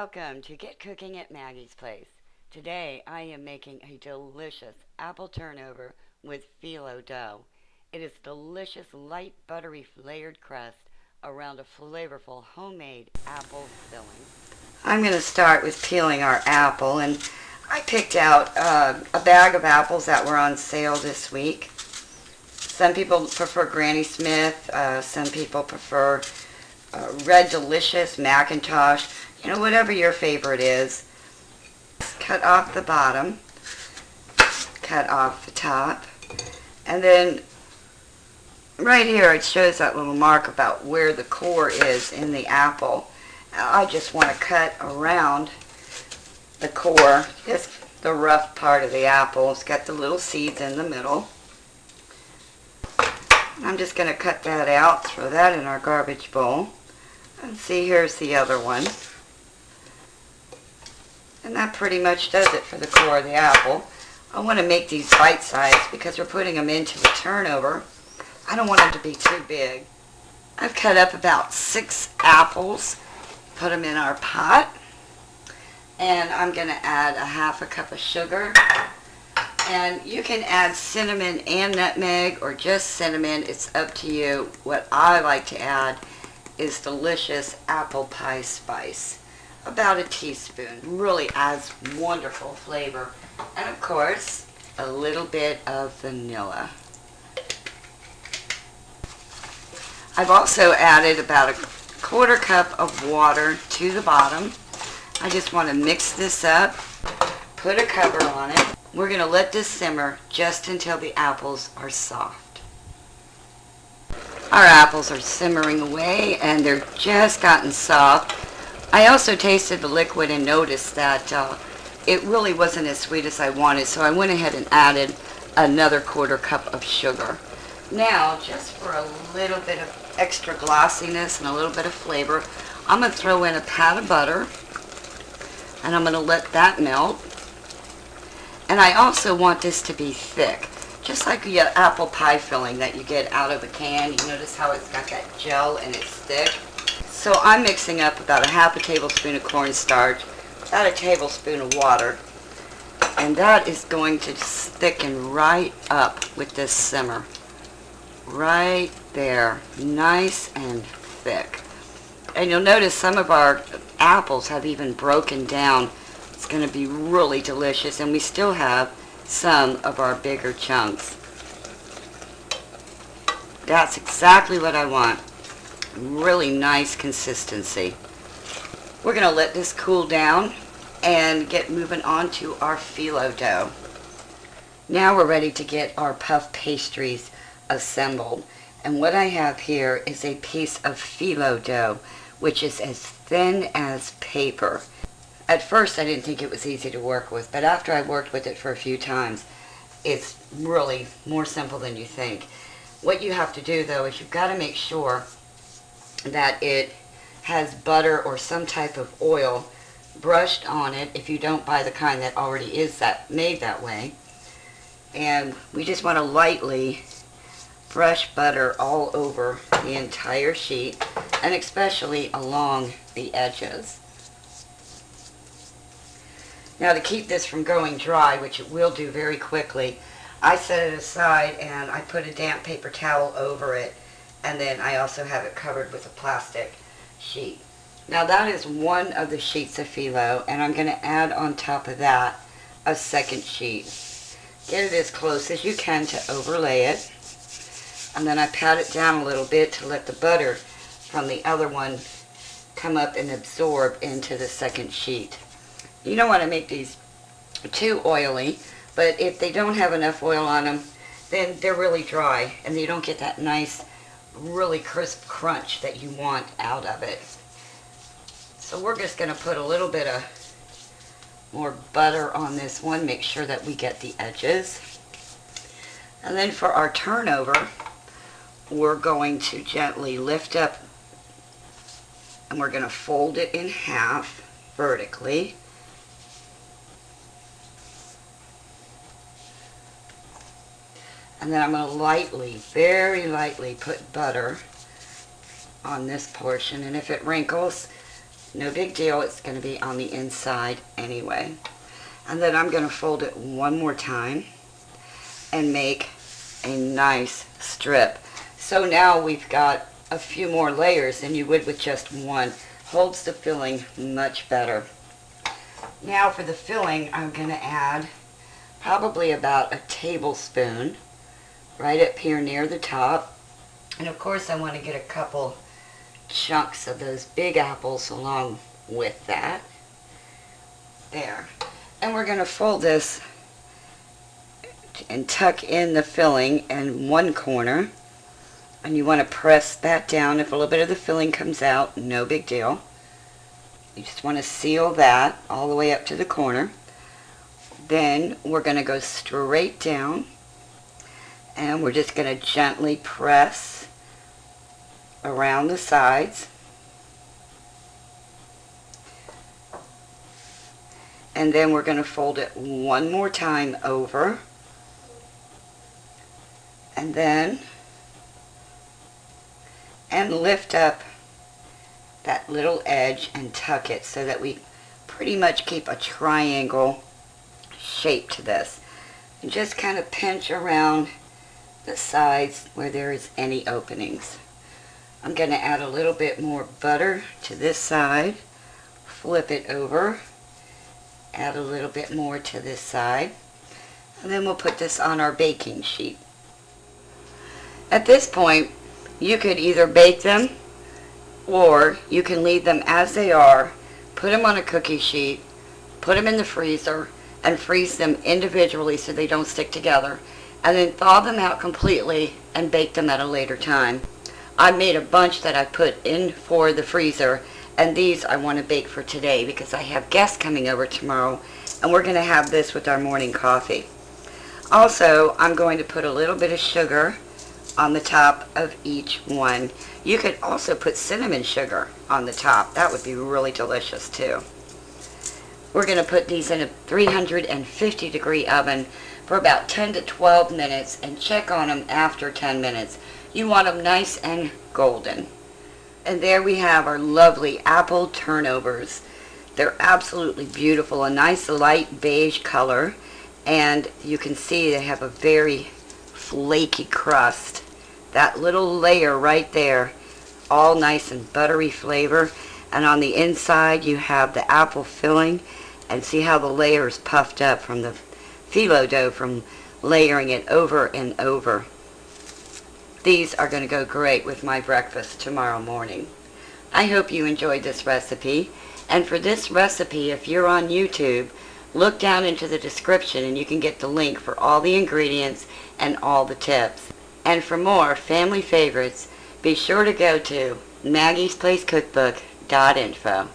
Welcome to Get Cooking at Maggie's Place. Today I am making a delicious apple turnover with phyllo dough. It is delicious, light, buttery flavored crust around a flavorful homemade apple filling. I'm going to start with peeling our apple, and I picked out a bag of apples that were on sale this week. Some people prefer Granny Smith, some people prefer Red Delicious, Macintosh, whatever your favorite is. Cut off the bottom, cut off the top, and then right here it shows that little mark about where the core is in the apple. I just want to cut around the core, just the rough part of the apple. It's got the little seeds in the middle. I'm just going to cut that out, throw that in our garbage bowl. And see, here's the other one. And that pretty much does it for the core of the apple. I want to make these bite-sized because we're putting them into the turnover. I don't want them to be too big. I've cut up about 6 apples, put them in our pot, and I'm going to add a half a cup of sugar. And you can add cinnamon and nutmeg or just cinnamon. It's up to you. What I like to add is delicious apple pie spice. About a teaspoon. Really adds wonderful flavor. And of course, a little bit of vanilla. I've also added about a quarter cup of water to the bottom. I just want to mix this up, put a cover on it. We're going to let this simmer just until the apples are soft. Our apples are simmering away and they're just gotten soft. I also tasted the liquid and noticed that it really wasn't as sweet as I wanted, so I went ahead and added another quarter cup of sugar. Now, just for a little bit of extra glossiness and a little bit of flavor, I'm going to throw in a pat of butter, and I'm going to let that melt. And I also want this to be thick, just like the apple pie filling that you get out of a can. You notice how it's got that gel and it's thick? So I'm mixing up about a half a tablespoon of cornstarch, about a tablespoon of water, and that is going to thicken right up with this simmer. Right there, nice and thick. And you'll notice some of our apples have even broken down. It's going to be really delicious, and we still have some of our bigger chunks. That's exactly what I want. Really nice consistency. We're going to let this cool down and get moving on to our phyllo dough. Now we're ready to get our puff pastries assembled. And what I have here is a piece of phyllo dough, which is as thin as paper. At first I didn't think it was easy to work with, but after I worked with it for a few times, it's really more simple than you think. What you have to do though is you've got to make sure that it has butter or some type of oil brushed on it if you don't buy the kind that already is made that way. And we just want to lightly brush butter all over the entire sheet, and especially along the edges. Now, to keep this from going dry, which it will do very quickly, I set it aside and I put a damp paper towel over it, and then I also have it covered with a plastic sheet. Now that is one of the sheets of phyllo, and I'm going to add on top of that a second sheet. Get it as close as you can to overlay it, and then I pat it down a little bit to let the butter from the other one come up and absorb into the second sheet. You don't want to make these too oily, but if they don't have enough oil on them, then they're really dry and you don't get that nice, really crisp crunch that you want out of it. So we're just going to put a little bit of more butter on this one, make sure that we get the edges. And then for our turnover, we're going to gently lift up and we're going to fold it in half vertically. And then I'm going to lightly, very lightly put butter on this portion, and if it wrinkles, No big deal, it's going to be on the inside anyway. And then I'm going to fold it one more time and make a nice strip. So now we've got a few more layers than you would with just one. Holds the filling much better. Now for the filling, I'm going to add probably about a tablespoon right up here near the top. And of course I want to get a couple chunks of those big apples along with that. There. And we're going to fold this and tuck in the filling in one corner. And you want to press that down. If a little bit of the filling comes out, no big deal. You just want to seal that all the way up to the corner. Then we're going to go straight down. And we're just going to gently press around the sides. And then we're going to fold it one more time over. And then lift up that little edge and tuck it so that we pretty much keep a triangle shape to this. And just kind of pinch around the sides where there is any openings. I'm going to add a little bit more butter to this side, flip it over, add a little bit more to this side, and then we'll put this on our baking sheet. At this point, you could either bake them or you can leave them as they are, put them on a cookie sheet, put them in the freezer, and freeze them individually so they don't stick together, and then thaw them out completely and bake them at a later time. I made a bunch that I put in for the freezer, and these I want to bake for today because I have guests coming over tomorrow, and we're going to have this with our morning coffee. Also, I'm going to put a little bit of sugar on the top of each one. You could also put cinnamon sugar on the top. That would be really delicious too. We're going to put these in a 350 degree oven for about 10 to 12 minutes and check on them after 10 minutes. You want them nice and golden. And there we have our lovely apple turnovers. They're absolutely beautiful, a nice light beige color, and you can see they have a very flaky crust. That little layer right there, all nice and buttery flavor, and on the inside you have the apple filling, and see how the layer is puffed up from the phyllo dough from layering it over and over. These are going to go great with my breakfast tomorrow morning. I hope you enjoyed this recipe, and for this recipe, if you're on YouTube, look down into the description and you can get the link for all the ingredients and all the tips. And for more family favorites, be sure to go to maggiesplacecookbook.info.